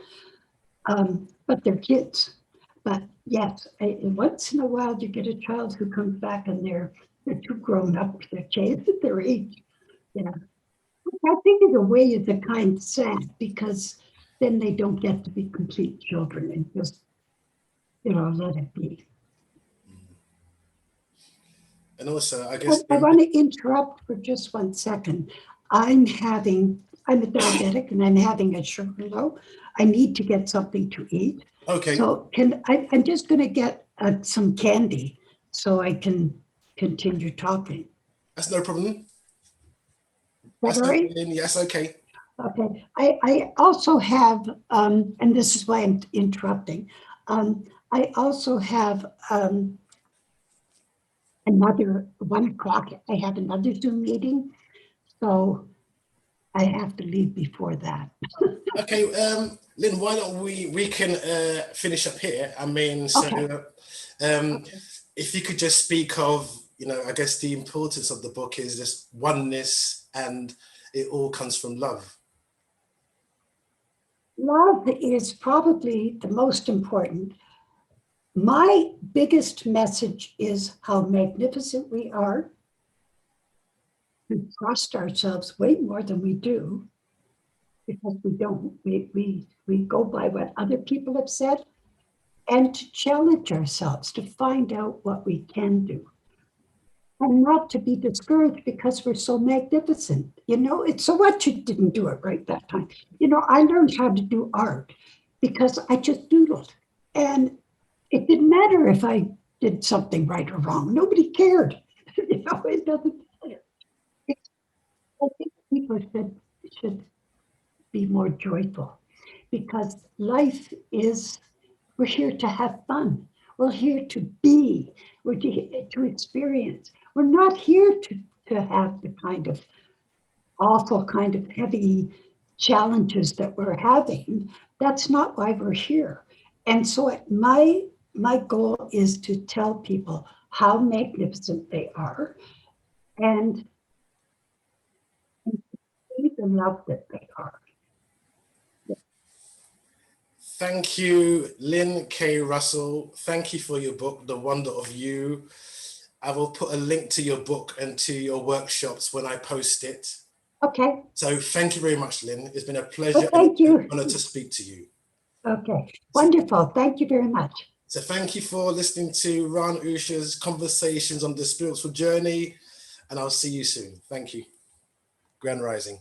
But they're kids. But yes, once in a while you get a child who comes back and they're too grown up to change at their age. Yeah. I think in a way it's a kind of sad because then they don't get to be complete children and just, let it be. And also, I I, guess I want to interrupt for just 1 second. I'm a diabetic and I'm having a sugar low. I need to get something to eat. okay, So I'm just going to get some candy so I can continue talking. that's no problem. Is that That's all okay, right? Lynn. Yes, okay. Okay. I also have, and this is why I'm interrupting. I also have another 1 o'clock. I have another Zoom meeting, so I have to leave before that. Okay, Lynn, why don't we can finish up here? I mean, so Okay. um, Okay. if you could just speak of, I guess the importance of the book is this oneness, and it all comes from love. Love is probably the most important. My biggest message is how magnificent we are. We trust ourselves way more than we do because we don't. We go by what other people have said and to challenge ourselves to find out what we can do and not to be discouraged because we're so magnificent. It's so what you didn't do it right that time. I learned how to do art because I just doodled. And it didn't matter if I did something right or wrong. Nobody cared. It doesn't matter. I think people should be more joyful because life is, we're here to have fun. We're here to be, we're to experience. We're not here to have the kind of awful, kind of heavy challenges that we're having. That's not why we're here. And so my goal is to tell people how magnificent they are and see the love that they are. Thank you, Lynn K Russell. Thank you for your book, The Wonder of You. I will put a link to your book and to your workshops when I post it. Okay. So thank you very much, Lynn. It's been a pleasure Well, thank and you. an honor to speak to you. Okay. Wonderful. Thank you very much. So thank you for listening to Ran Usha's Conversations on the Spiritual Journey, and I'll see you soon. Thank you. Grand Rising.